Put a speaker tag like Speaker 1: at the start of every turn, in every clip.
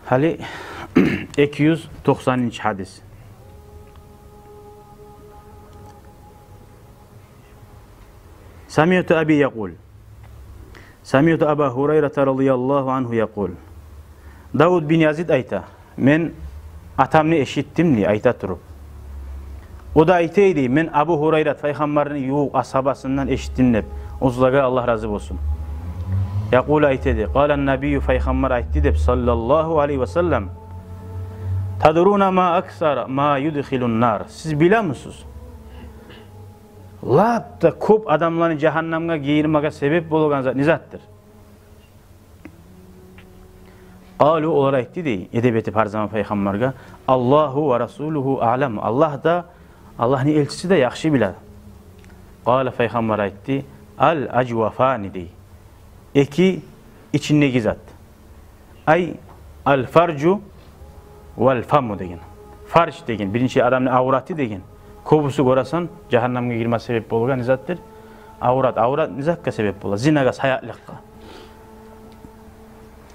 Speaker 1: Hali 290. hadis. Sami'tu abi yaqul. Sami'tu Abu Hurayra radhiyallahu anhu yaqul. Davud bin Yazid ayta. Men atamni eşittim diye ayta turup. O da aytaydi, men Abu Hurayra peygamberin yuq ashabasından eşittim dep. Uzlaga Allah razı olsun. Yaqul aytaydi. Qala an-nabiy peygamber aytdi dep sallallahu aleyhi ve sellem. Tadruna ma aksara ma yudkhilun nar. Siz biliyor musunuz? Lapta ko'p adamlarni jahannamga girmaga sebep bo'lgan zat nizatdir. Qalu ular aytdi dey, edebiyeti farzama payg'ambarga, Allohu va rasuluhu a'lam. Allah da Allah'ın elçisi de yaxshi biladi. Qala payg'ambar aytdi, al ajwafani dey. Eki içindeki zat. Ay al farju vel famu degan. Farj degan, birinchi adamning avrati degan. Ko'busi ko'rasan, jahannamga girma sebep bo'lgan zatdir. Avrat nizakka sebep bo'ladi, zinaga, sayaqlikqa.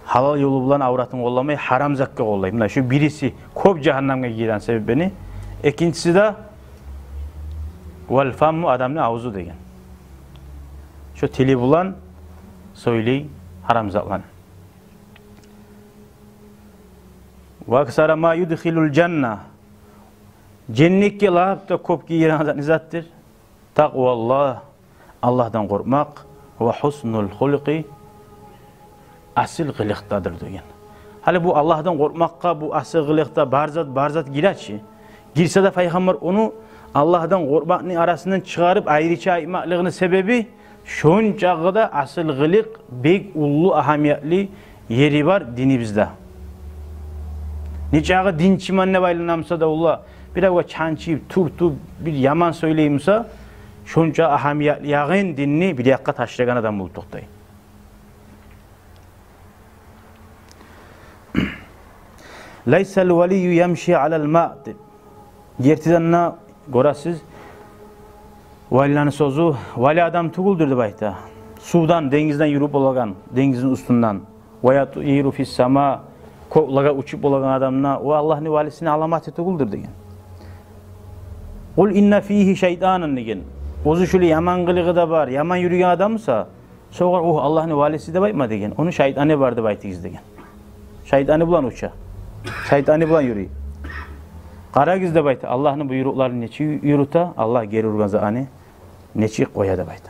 Speaker 1: Halal yo'li bilan avratni qo'llamay, haram zakka qo'llaydi. Mana shu birisi ko'p jahannamga girgan sebebini, ikkinchisi de vel famu adamning avzu degan. Shu tili bilan söyley haram zatlarni. Wa aksara ma yudkhilul janna. Cennetke layıkta ko'p giren zattir. Takvallah, Allah'tan korkmak ve husnul hulqi asil qiliqdadır degan. Hali bu Allah'tan korkmakka, bu asil qiliqda barzat girerçi. Girse de peygamber onu Allah'tan korkmakning arasından çıkarıp ayrıca aytmaklığının sebebi şunchagıda asil qiliq bek ullu ahamiyetli yeri var dinimizde. Neçağı din çimanına baylanamsa da Allah biraz çançıyıp turtup bir yaman söyleyimse şunca ahamiyetli yağın dinini bir yakka taşıran adam bulduk dayı. Leysel veliyyu yemşi alel ma'd. Yertidanna görəsiz valilanın sözü vali adam tuguldur bayta. Sudan, dengizden yürüp olagan, dengizin üstünden veya yiru fis sama ko'klarga uçup olagan adamna o Allah'ın valisine alamat tuguldur degan. Qul inna fihi şeytanan degan. O'zi shuli yaman qiliqi da var, yaman yurgan adamsa, so'g'ir Allah'ın valisi deb aytma degan. Onu shaytani bar deb aytingiz degan. Shaytani bilan ucha. Shaytani bilan yuri. Qaragiz deb aytdi. Allah'ın buyruqlarini nechi yuruta, Allah geri urgan zani nechi qo'ya deb aytdi.